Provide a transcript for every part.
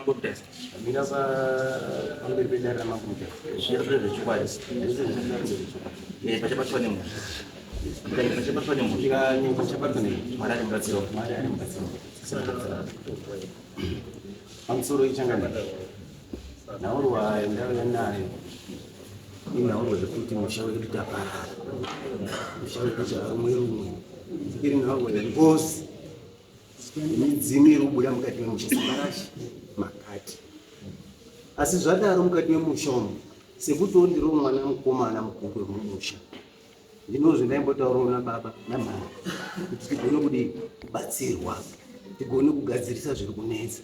Mangoptas. Mina pamberi Mangoptas. Zviro zvikwadi. Pachapatwa nemunhu. Pachapatwa nemunhu. Pachapatwa nemunhu. Mwari arimubatsirawo. Pamusoro ichangana. Naurwa ndau yanayo. Inaurwa zvekuti musha wedu taparara. Musha wedu charumwe rumwe. Tikiri naurwa ngozi. Midzimu iri kubuda mukati memusha Sambarashi makati. Asi zvadaro mukati memusha umu sekuti ndiro mwana mukomana mukuru wemusha. Ndinozvindaimbotaurirwa nababa namai kuti tigone kubatsirwa, tigone kugadzirisa zviri kunetsa.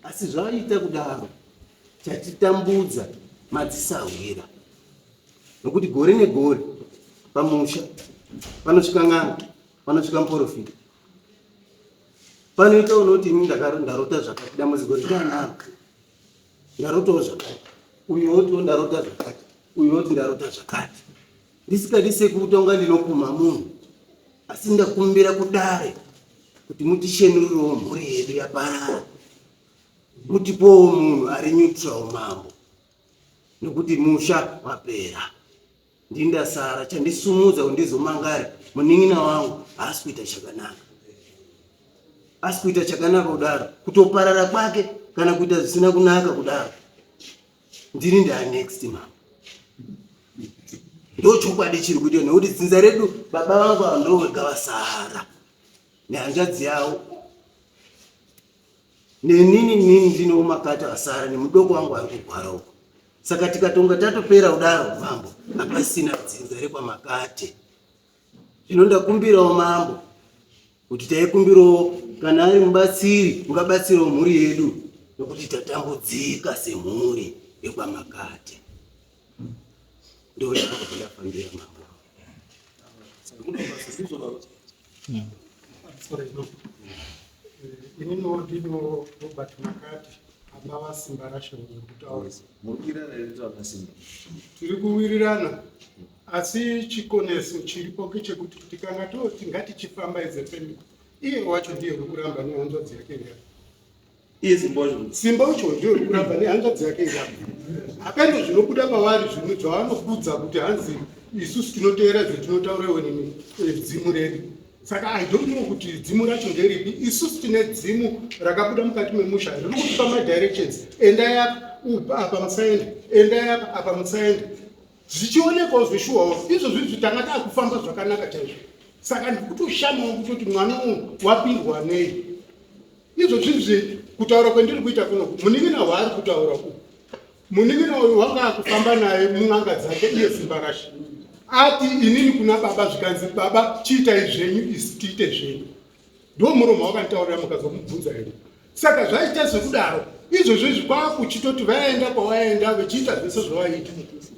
Asi zvaita kudaro chatitambudza madzisawira. Nokuti gore negore pamusha panosvika n'anga, panosvika muprofita. Panoita unoti ndarota zvakati, dambudziko ritanhaka ndarotawo zvakati, uyu oti ndarota zvakati, uyu oti ndarota zvakati. Ndisikadi sekuti unga ndinokuma munhu, asi ndakumbira kudare kuti mutishenurirewo mhuri yedu yaparara, mutipowo munhu ari neutral mambo, nokuti musha wapera. Ndindasara chandisumudza kuti ndizomangari munin'ina wangu haasi kuita chakanaka. Asi kuita chakanaka kudaro, kutoparara kwake kana kuita zvisina kunaka kudaro, ndiri ndeanext mambo. Ndochokwadi chiri kuita nekuti dzinza redu baba vangu ndo vega vasara nehanzvadzi yavo, nenini ndinowo makata asara nemudoko wangu ari kurwara uko. Saka tikatonga tatopera kudaro mambo, hapasina dzinza rekwamakate. Zvino ndakumbirawo mambo kuti taikumbirawo kana ari mubatsiri ungabatsirawo mhuri yedu, nokuti tatambudzika semhuri yekwamakate. Ndio yakafambira mambo. Inino ndino Robert Makati abava Sambarashi ngekutaura. Tiri kuwirirana, asi chikoneso chiripo ngechekuti tikanga toti ngatichifamba izefemi. Iye wacho ndiye urikuramba nehanzvadzi yake iripo. Iye Simba ucho ndiye urikuramba nehanzvadzi yake iripo. Hapana zvinobuda pavari zvinhu zvavanokudza kuti hanzi isusu tinoteera zvetinotaurawo dzimu redu. Saka I don't know kuti dzimu racho nderipi. Isusu tine dzimu rakabuda mukati memusha riri kutipa madirections. Endai apa musaende, endai apa musaende. Zvichionekawo zvishuwawo, izvo zvizvi tanga taakufamba zvakanaka chaizvo. Saka ndikutoshamawo kutoti mwana wapindwa nei. Izvo zvizvi kutaura kwendiri kuita kuno, munin'ina waari kutaura uku. Munin'ina uyu wanga akufamba naye mun'anga dzake iye Sambarashi. Ati inini kuna baba zvikanzi baba chiitai zvenyu isi tiite zvenyu. Ndo muromo wakanditaurira mukazomubvunza henyu. Saka zvaita zvekudaro, izvozvo kwakuchitoti vaenda kwawaenda vachiita zvese zvavaita.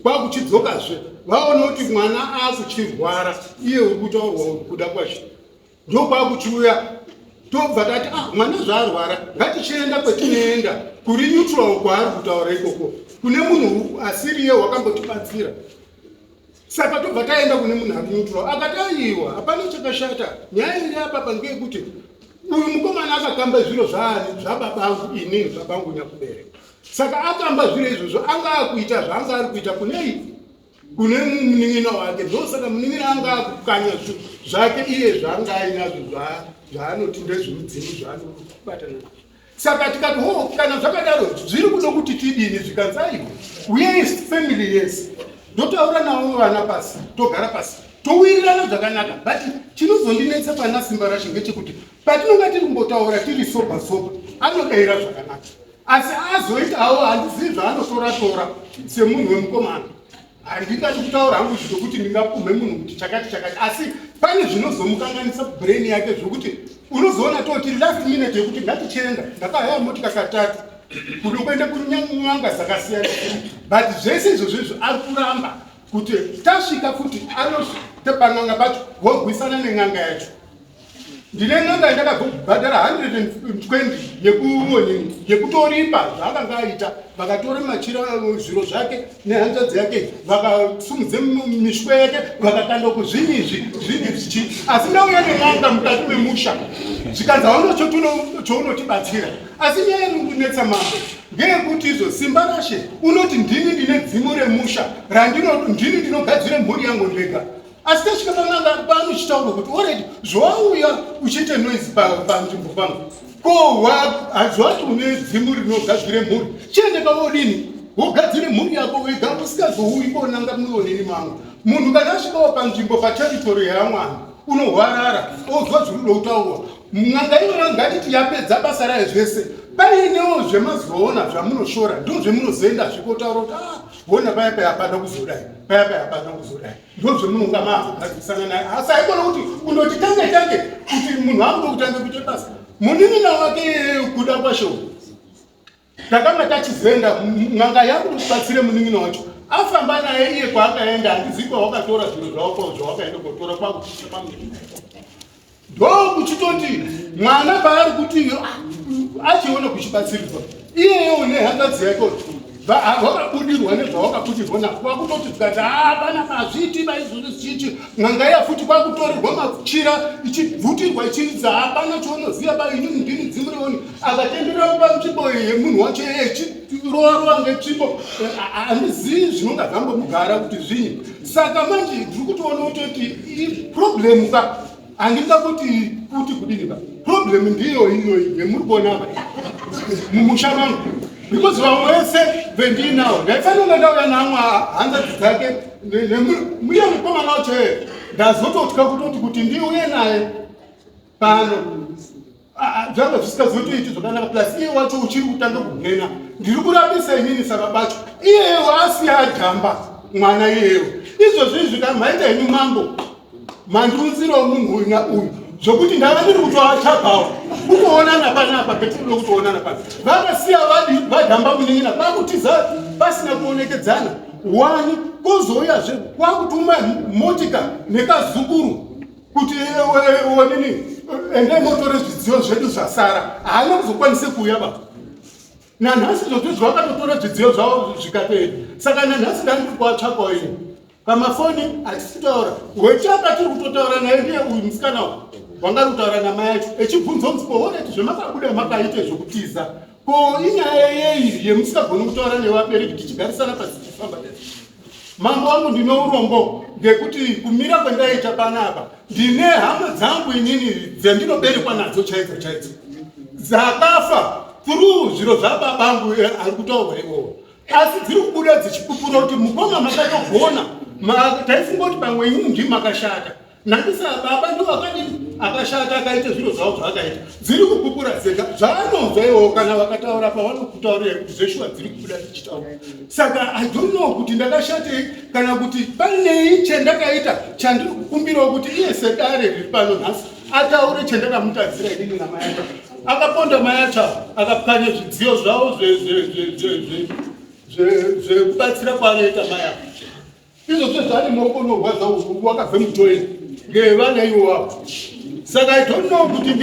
Kwakuchidzokazve vaona kuti mwana akuchirwara, iye uri kutaurwa kuda kwacho. Ndo kwakuchiuya tobva tati mwana zvaarwara ngatichienda kwetinoenda kuri neutral kwaari kutaura ikoko, kune munhu asiriye wakambotibatsira. Saka tobva taenda kune munhu ari neutral, akataiwa hapana chakashata. Nyaya iri apa ngeyekuti uyu mukomana akakamba zviro zvababangu inini zvabangu nyakubereka. Saka akamba zviro izvozvo anga akuita zvaanga ari kuita kune munin'ina wake. Ndosaka munin'ina anga akukanya zvake iye zvaanga ainazvo zvaanoti ndezvemudzimu zvaanobatana nazvo. Saka tikati kana zvakadaro zviri kuda kuti tidini zvikanzaiwa. We is family, yes. Ndotaura navo vana pasi, togara pasi, towirirana zvakanaka. But chinozondinetsa pana Sambarashi ngechekuti patinonga tiri kumbotaura tiri soba anodayira zvakanaka. Asi azoitawo handizivi zvaanotora semunhu wemukomana. Handingati kutaura hangu zvekuti ndingapume munhu kuti chakati. Asi pane zvinozomukanganisa brain yake zvokuti unozoona toti last minute yekuti ngatichenda ndakahaya motika katatu kuti kuenda kunyanga dzakasiyana. But zvese izvozvo ari kuramba kuti tasvika kuti anotepan'anga pacho wogwisana nen'anga yacho. ndine n'anga ndakabhadhara 120 yekutoripa zvaakanga aita. Vakatora machira zviro zvake nehanzvadzi yake vakasumudze mishwe yake vakakanda kuzvinizvi asi ndauya nen'anga mukati memusha zvikanzi hauna chounotibatsira. Asi nyaya irikunetsa mambo ngeyekuti izvo simba rashe unoti ndini ndine dzimu remusha ndini ndinogadzire mhuri yangu ndega. Asi tasvika pan'anga panochitaura kuti already zvawauya uchiite noise panzvimbo pangu ko hazvati une dzimu rinogadzire mhuri chiende pavodini wogadzire mhuri yako wega usikazouyi konanga muonini mangu. Munhu kana asvikawo panzvimbo pateritori yaMwari unohwarara ozwa zviri kutaurwa. N'anga iyona ngatiti yapedza basa rayo zvese painewo zvemazoona zvamunoshora ndo zvemunozoenda zvikotaura kuti ona paya payapanda kuzodai paya payapanda kuzodai ndo zvemunonga maazogadzisana naye. Asi haikona kuti undoti tange kuti munhu akuda kutanga kuita basa. Munin'ina wake kuda kwasho takanga tachizoenda n'anga yakubatsire munin'ina wacho afamba naye iye kwaakaenda handizivi kwawakatora zviro zvako zvawakaenda kotora kwakuchicha pamwe ndokuchitoti mwana paari kuti achiona kuchibatsirirwa iyeyo nehanzvadzi yake wakabudirwa nezvawakabudirwa nako kwakutoti tikati pana mazviti vaizvozvichichi n'anga yafuti kwakutorerwa machira ichibvutirwa ichiridza hapana chaunoziva bainini ndini dzimu reoni akatenderera panzvimbo yemunhu wacho ichiroarwa ngetsvimbo handizivi zvinonga zvambomugara kuti zvinyi. Saka manje ndiri kutoona kutoti problemu ka handinga kuti kudini ka problemu ndiyo iyoyi yemuri kuona apa mumusha mangu because vamwe vese vendinawo ndaifanira ndauya namwe hanzvadzi dzake muye mukomana wacho ndazototya kuti ndiuye naye pano zvanga zvisingazotoiti zvakanaka plus iye wacho uchiri kutanga kunena ndiri kurabisa inini saka bacho iyeyo asiya adhamba mwana iyeyo izvozvi maita henyu mambo mandiunzirawo munhu uyu nauyu zvokuti ndava ndiri kutoatsvagawo kutoonana panapa petinoda kutoonana pana vakasiya vadhamba munin'ina kwakutiza pasina kuonekedzana wani kozouyazve kwakutuma motika nekazukuru kuti onini ende motore zvidziyo zvedu zvasara haana kuzokwanise kuuya baba. Nanhasi zvozvo zvakatotora zvidziyo zvavo zvikapera saka nanhasi ndandiri kuatsvagawo ini pamafoni hatisitaura wechapa tiri kutotaura naye ndiye uyu musikana wangari kutaura namai acho echibvunza musipooneti zvemakabuda makaite zvokutiza ko inyaya yeyi yemusingagoni kutaura nevabereki tichigarisana pasi tifamba mambo wangu ndine urombo ngekuti kumira kwendaita panapa ndine hama dzangu inini dzendinoberekwa nadzo chaidzo dzakafa through zviro zvababangu ari kutaurwa iwowo asi dziri kubuda dzichipupura kuti mukoma makatogona taifunga kuti pamwe inini ndimi makashata nandisa baba ndo akashata akaita zviro zvavo zvaakaita dziri kupupura dzega zvaanonzwa iwowo kana vakataura pavanokutaurira kuti zveshuwa dziri kubuda dzichitaura. Saka I don't know kuti ndakashatei kana kuti panei chendakaita chandiri kukumbirawo kuti iye sedare riri pano nhasi ataure chendakamutadzira inini namai acho akaponda mai acho akapwanya zvidziyo zvavo zvekubatsira kwaanoita mai acho izvozvo zvane maoko norwadza wakabve mutoeni ngevana iwavo. Saka I don't know kuti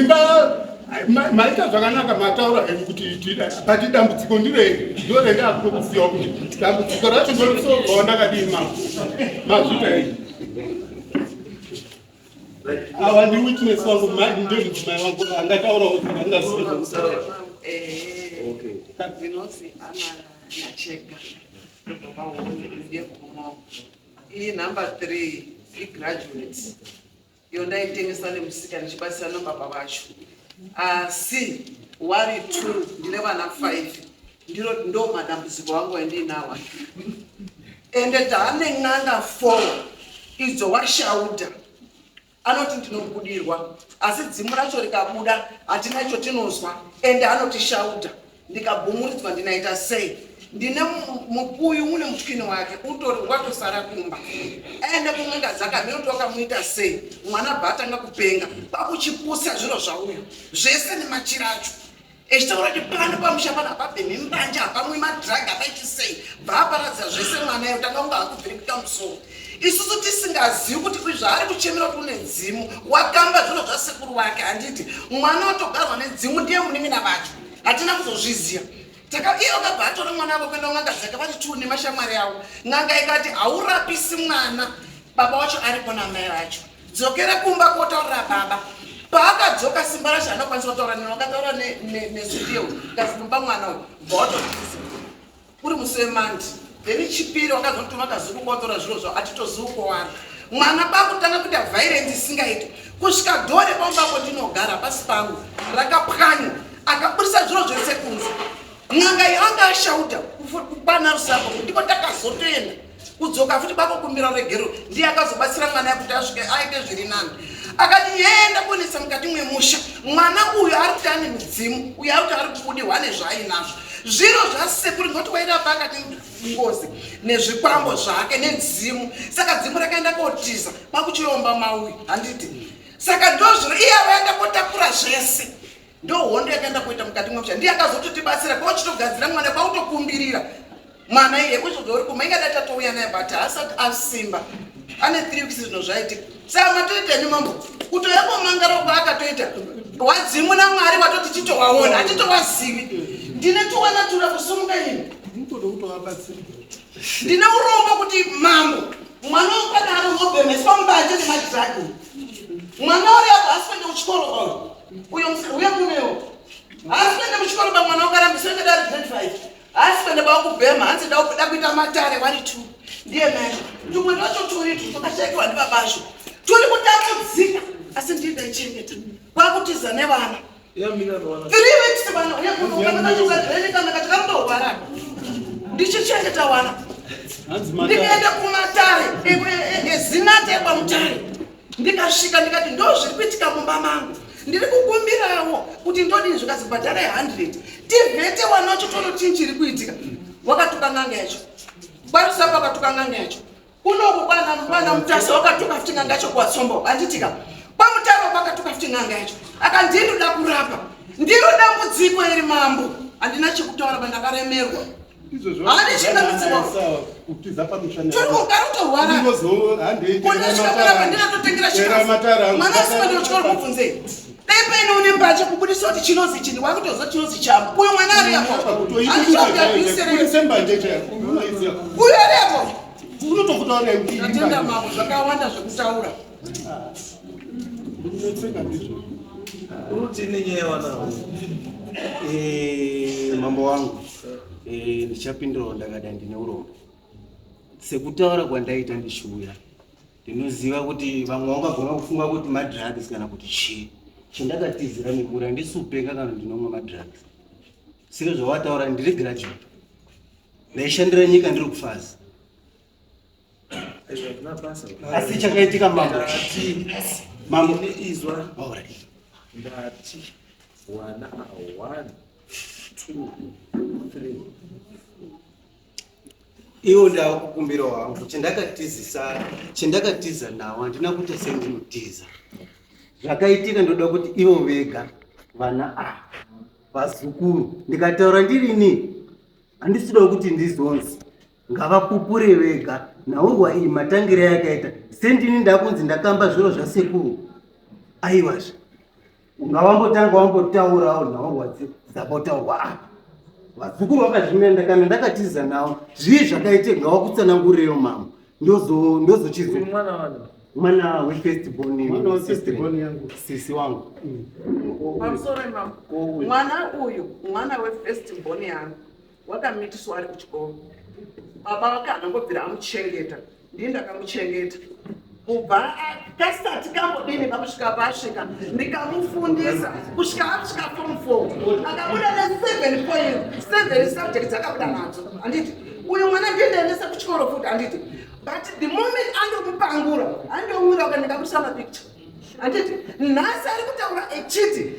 maita zvakanaka mataura henyu kuti pati dambudziko ndirei ndorenda akutokuziva kuti dambudziko racho ndorisogawo ndakadii mazvita henyu awa ndi witness wangu ndemuzimai wangu angataurawo zvakangaziva ndinozi anacheka iyi number 3 igraduates iyo ndaitengesa nemusika ndichibatsira nababa vacho asi wari 2 ndine vana 5 ndo madambudziko angu andinawa ende taane n'anga 4 idzo washaudha anoti ndinobudirwa asi dzimu racho rikabuda hatina icho tinozwa ende anotishaudha ndikabhumuridzwa ndinaita sei ndine mukuyu mune mutyini wake utori watosara kumba ende kun'anga dzakamira kuti wakamuita sei mwana bhatanga kupenga pakuchipusa zviro zvauyo zvese nemachira acho echitaura kuti pano pamusha pana hapabhemi mbanja hapamwi madhiragi hapaiti sei bvaparadza zvese mwana yotanga kunge akubvirikuta musoro isusu tisingazivi kuti zvaari kuchemera kuti une dzimu wakamba zvinhu zvasekuru wake. Handiti mwana watogarwa nedzimu ndiye munin'ina vacho, hatina kuzozviziva. Iyo kabva atora mwana wako kuenda kun'anga dzake vati tuu nemashamwari avo. N'anga ikati haurapisi mwana, baba wacho aripo namai vacho, dzokera kumba kotaurira baba. Paakadzoka simba racho anokwanisa kutaura neno, akataura nesudiyo ngazimumba mwana uyu bvaototisi uri musi wemandi. Then chipiri wakazotuma kazungu kotora zviro zvavo atitozivi kwowari. Mwana pakutanga kuita violence isingaiti kusvika dhore pambako ndinogara pasi pangu rakapwanya akaburisa zviro zvese kunze. N'anga yanga ashauta kupana rusako ndipo takazotoenda kudzoka futi bako kumira regero ndiye akazobatsira mwana yakuti asvike aite zviri nani. Akati yenda kunisa mukati mwemusha mwana uyu ari kuti ane mudzimu uyu ari kuti ari kubudirwa nezvaainazvo zviro zvasekuru ngoti waida pakati ngozi nezvikwambo zvake nedzimu. Saka dzimu rakaenda kotiza pakuchiomba mauyu. Handiti saka ndozviro iye avaenda kotakura zvese ndo hondo yakaenda kuita mukati mwemusha. Ndiye akazototibatsira kwauchitogadzira mwana kwautokumbirira mwana iye kuzodori kuma ingada tatouya naye but asati asimba ane 3 weeks zvino zvaitika. Saka matoitani mambo kutoyambomangara kwaakatoita wadzimu namwari watoti chitowaona hatitowazivi. Ndine tuwana tura kusumuka ini ndine urombo kuti mambo mwana wakadaro ngobhemeswa mbanje nemadragi mwana uri apo asipende kuchikoro uyo munewo asipende kuchikoro ba mwana wakarambiswa ngedari 25 asipende bakubhema hanzi da kuita matare wari 2 ndiye mene tumwe wacho turi tukashaikiwa ndibabazvo turi kutambudzika asi ndidaichengeta kwakutiza nevana 3 weeks vana uyakunokanakachikazvenekanakachikamborwara ndichichengeta wana ndikaenda kumatare ezinati ekwamutare ndikasvika ndikati ndo zviri kuitika mumba mangu ndiri kukumbirawo kuti ndodini zvikazibhadhara 100 tivhete wana wacho tonotii chiri kuitika. Wakatuka n'anga yacho kwarisapa wakatuka n'anga yacho kunoku kwana mutasa wakatuka futi n'anga yacho kuwatsombo. Handitika kwamutare wakatuka futi n'anga yacho akandindoda kurapa ndiro dambudziko iri mambo. Handina chekutaura pandakaremerwa ndinatotengera Pepe ino unembache kubudisa kuti chinozi chini wakutoza chinozi chambo uyo mwana ari apo uyo ari apo natenda mambo zvakawanda zvekutaura mambo wangu ndichapindirawo ndakada ndine urombo sekutaura kwandaita ndishuya ndinoziva kuti vamwe vangagona kufunga kuti madrugs kana kuti chii chandakatizira mimura ndisupenga kana ndinomwa madrugs. Saka zvawataura ndiri graduate ndaishandira nyika ndiri kufazi asi chakaitika mambo izwa ndati wana 1 2 3 iwo ndakukumbira wangu chandakatiza nawo handina kuti sendinotiza zvakaitika ndoda kuti ivo vega vana vazukuru ndikataura ndirini handisida kuti ndizonzi ngavapupure vega naurwa iyi matangire yakaita sendini ndakunzi ndakamba zviro zvasekuru aivazve ungavambotanga wambotaurawo naurwa dzabotaurwa apa vazukuru vakazvimenda kana ndakatiza nawo zvii zvakaitika ngavakutsanangurirewo mambo ndozochizo mwana wefirstborn yangu sisi wangu pamusoro mambo mwana uyu mwana wefirstborn yangu wakamitiswa ari kuchikoro baba vake anongobvira amuchengeta ndii ndakamuchengeta kubva kasati kambodini pakusvika pasvika ndikamufundisa kusvika asvika form 4 akabuda ne7 subjects akabuda nadzo. Handiti uyu mwana ndiendaendesa kuchikoro futi. Handiti but the moment andomupangura andomwira ukandikabudisa mapicture. Handiti nhasi ari kutaura echiti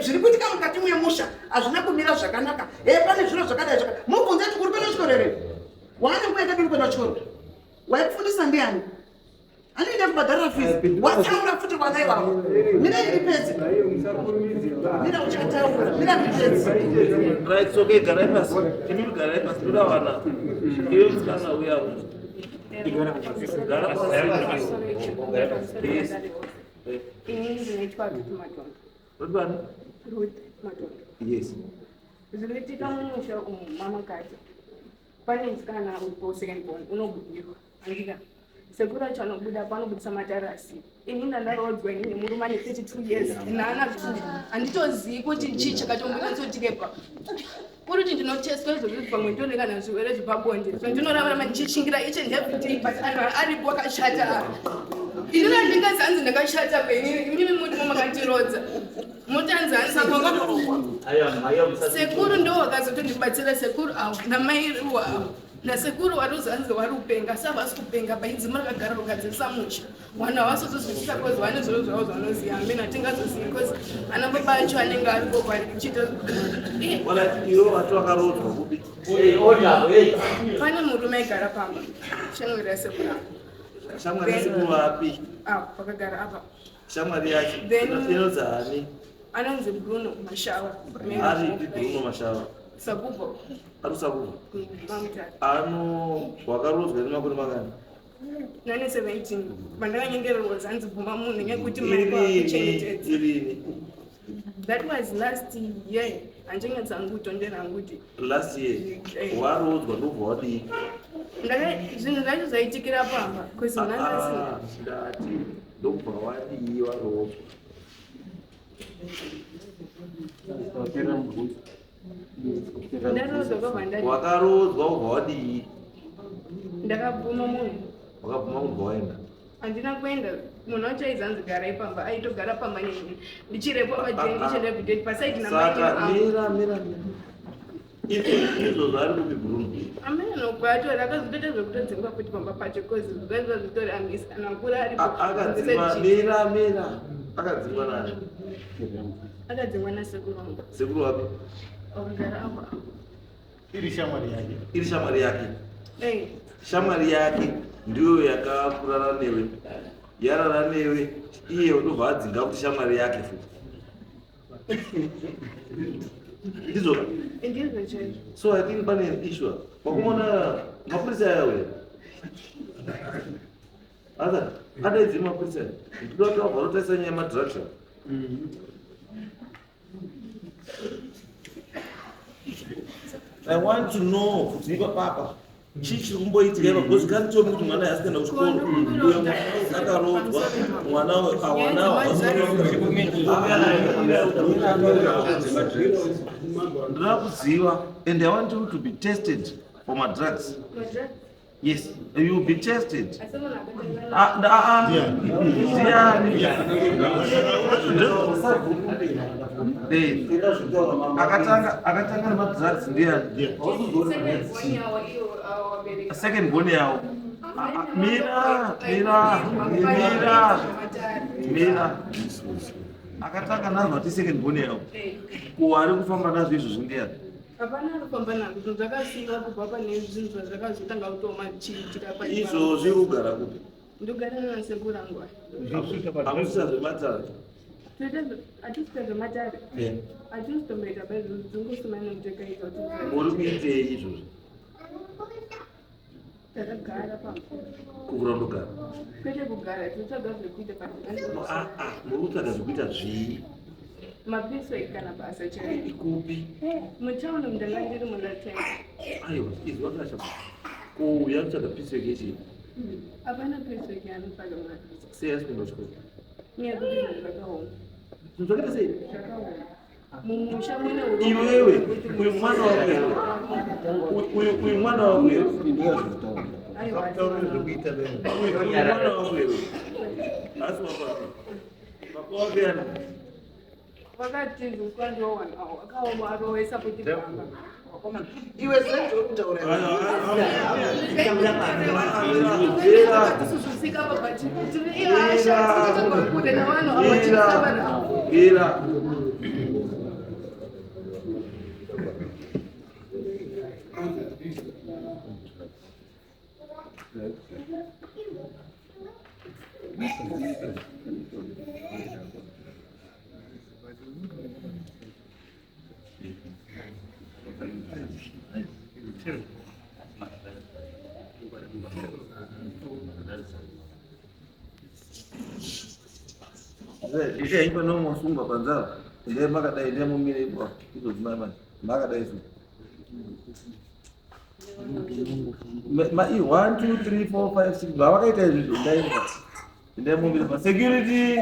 zviri kuitika mukati mwemusha hazvina kumira zvakanaka pane zviro zvakadai mubvunze kuti kuri kuenda chikoro here wanenge uenda kuri kuenda chikoro waifundisa ndiani handikuita kubhadhara fees wataura futi kwana ivavo mina ndipedzi mina uchataura mina ndipedzi right okay garai pasi timi garai pasi toda wana iwe musikana uya gara pasi yes zvinoitika mumusha umu mamakadzi pane musikana uripo second born unobudirwa andika sekuru acho anobuda panobudisa matarasi ini ndandarodzwa inini murume ane 32 years naana 2 handitozivi kuti chii chakatombonatsotirepa kuri kuti ndinoteswa izvozvo pamwe ndioneka nazvirwere zvepabonde so ndinorarama ndichishingira each and every day but anhu aripo akashata ini randingazanzi ndakashata penini muti mamakandirodza mutanzanisa sekuru ndo wakazotondibatsira sekuru avo namairiwo avo nasekuru waruzanzi wari upenga savasi kupenga paidzi makagara rukadzisa musha vanhu havasozozwisisa kozi vane zviro zvavo zvanoziva amena hatingazozivi kozi ana baba acho anenge aripo kwari kuchita ivo vati vakarodzwa kupi pane murume aigara pamba shamwari yasekuru shamwari yasekuru vapi pakagara apa shamwari yacho inodzani anonzi Bruno Mashava aripi Bruno Mashava Sabubo ari Sabubo wakarodzwa nemakore makani nane 17 mandakanyengererwa zanzi bvuma munhu nekuti makuchengetedza irini that was last year anjenge dzangu tonderanguti last year warodzwa ndobva wadii zvinhu zvacho zvaitikira pamba kwezi ndati ndobva wadii warodzwa wakarodzwa ubva wadii ndakabvuma munhu wakabvuma kubva waenda handina kuenda munhu wacho aizanzi garai pamba aitogara pamba neni ndichirepo pajendichindebhideti pasaidi saka mira izvo zvari kupi Bruno amene nokwatora akazotoita zvekutodzingwa futi pamba pacho kozi zvaiva zvitori anakura mira akadzingwa nani akadzingwa nasekuru wangu sekuru wapi wakagara apa iri shamwari yake shamwari yake ndiyo yakakurara newe yarara newe iye unobva adzinga kuti shamwari yake futi ndizvoka ndizvo chaizvo so I think pane issue wakumona mapurisa ayawe asa adaidzi mapurisa ndoda kuti wabva rotaisa nyaya yemadrugs I want to know kuti ipapapa chii chiri kumboitika ipa because kanitomi kuti mwana yaasikaenda kuchikoro uyo mwana akarodzwa mwana ndinoda kuziva and I want you to be tested for my drugs. Yes, you will be tested. Akatanga nemadrugs ndiani second born yavo mira akatanga nazvo ati second born yavo kuwari kufamba nazvo izvozvo ndiani hapana anofamba nazvo zvinhu zvakasiyiwa kubva pane zvinhu zvazvakazotanga kutoma chiitika izvozvi rugara kupi ndogara nasekuru angu hamusisa zvematare hatisita zvematare hatisitomboita baizvozvongosumana mutekaita muri kuitei izvozvo takagara pamba kukura ndogara kwete kugara tinotsvaga zvekuita muri kutsvaga zvekuita zvii mapiso kana basa chai ikupi mutaundi mundanga ndiri mundatenga aiwa izvi wakasha kuuya kutsvaga piswek yechii hapana piswek anotsvaga mari sei asi kuenda kuchikoro nyaya kuti zvinhu zvakaoma zvinhu zvakaita sei zvakaoma mumusha mune iwewe uyu mwana wakuyewe uyu mwana wakuyewe mwana wakuyewe asi papa wake yana vakatiziswa ndiwowanao akaoma arowesa kuti pamba iwe zvezvokutaura tisuzwisika pabati tiri iasha titogokure navanhu avachiisabana Ite hivyo no mwasunga kwanza. Ndio maka dai ndio mumile hivyo. Hizo zimama. Maka dai hizo. Ma 1 2 3 4 5 6 baba kaita hizo dai. Ndio mumile kwa security.